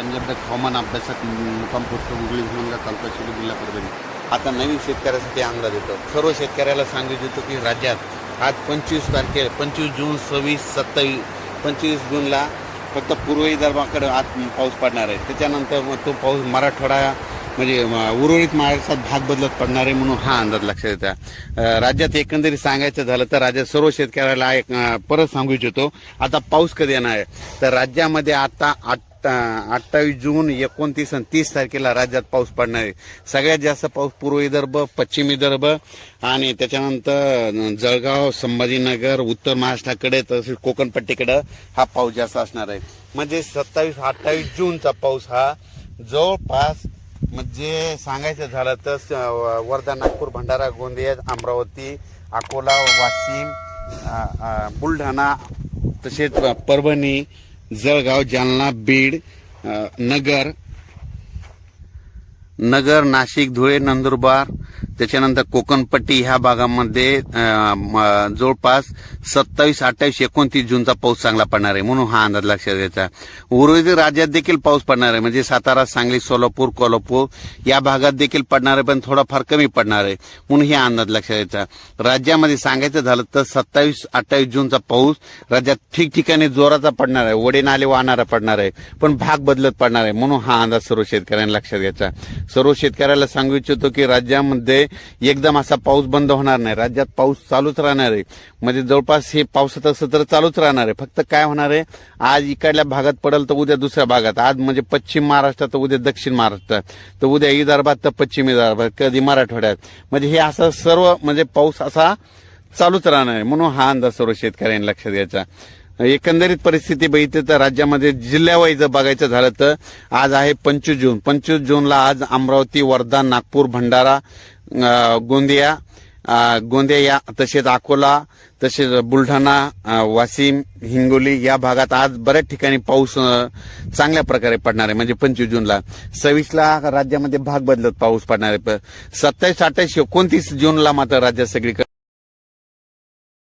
पंजाब हवामान अभ्यासक मुक्काम पोस्ट गुगली म्हणून तालुका शिरूर जिल्हा परभणी. आता नवीन शेतकऱ्यासाठी अंदाज देतो. सर्व शेतकऱ्याला सांगू इच्छितो की राज्यात आज 25 जून 26, 27, 25 जूनला फक्त पूर्व विदर्भाकडे आज पाऊस पडणार आहे. त्याच्यानंतर मग तो पाऊस मराठवाडा म्हणजे उर्वरित महाराष्ट्रात भाग बदलत पडणार आहे म्हणून हा अंदाज लक्षात येतो. राज्यात एकंदरीत सांगायचं झालं तर राज्यात सर्व शेतकऱ्याला एक परत सांगू इच्छितो. आता पाऊस कधी येणार आहे तर राज्यामध्ये आता 28 जून, 29 आणि 30 तारखेला राज्यात पाऊस पडणार आहे. सगळ्यात जास्त पाऊस पूर्व विदर्भ, पश्चिम विदर्भ आणि त्याच्यानंतर जळगाव, संभाजीनगर, उत्तर महाराष्ट्राकडे तसेच कोकणपट्टीकडे हा पाऊस जास्त असणार आहे. म्हणजे 27-28 जूनचा पाऊस हा जवळपास म्हणजे सांगायचं झालं तर वर्धा, नागपूर, भंडारा, गोंदिया, अमरावती, अकोला, वाशिम, बुलढाणा तसेच परभणी, जळगाव, जालना, बीड, नगर, नाशिक, धुळे, नंदुरबार त्याच्यानंतर कोकणपट्टी ह्या भागामध्ये जवळपास 27, 28, 29 जूनचा पाऊस चांगला पडणार आहे म्हणून हा अंदाज लक्षात घ्यायचा. उर्वरित राज्यात देखील पाऊस पडणार आहे म्हणजे सातारा, सांगली, सोलापूर, कोल्हापूर या भागात देखील पडणार आहे पण थोडाफार कमी पडणार आहे म्हणून हे अंदाज लक्षात घ्यायचा. राज्यामध्ये सांगायचं झालं तर 27-28 जूनचा पाऊस राज्यात ठिकठिकाणी जोराचा पडणार आहे, ओढे नाले वाहणारा पडणार आहे पण भाग बदलत पडणार आहे म्हणून हा अंदाज सर्व शेतकऱ्यांना लक्षात घ्यायचा. सर्व शेतकऱ्याला सांगू इच्छितो की राज्यामध्ये एकदम असा पाऊस बंद होणार नाही. राज्यात पाऊस चालूच राहणार आहे म्हणजे जवळपास हे पावसाचं सत्र चालूच राहणार आहे. फक्त काय होणार आहे आज इकडल्या भागात पडेल तर उद्या दुसऱ्या भागात, आज म्हणजे पश्चिम महाराष्ट्रात तर उद्या दक्षिण महाराष्ट्रात, तर उद्या विदर्भात तर पश्चिम विदर्भात, कधी मराठवाड्यात म्हणजे हे असं सर्व म्हणजे पाऊस असा चालूच राहणार आहे म्हणून हा अंदाज सर्व शेतकऱ्यांनी लक्षात घ्यायचा. एकंदरीत परिस्थिती बघितली तर राज्यामध्ये जिल्ह्यावाईज बघायचं झालं तर आज आहे 25 जून. 25 जूनला आज अमरावती, वर्धा, नागपूर, भंडारा, गोंदिया या तसेच अकोला, तसेच बुलढाणा, वाशिम, हिंगोली या भागात आज बऱ्याच ठिकाणी पाऊस चांगल्या प्रकारे पडणार आहे म्हणजे 25 जूनला. 26ला राज्यामध्ये भाग बदलत पाऊस पडणार आहे. 27, 28, 29 जूनला मात्र राज्यात सगळीकडे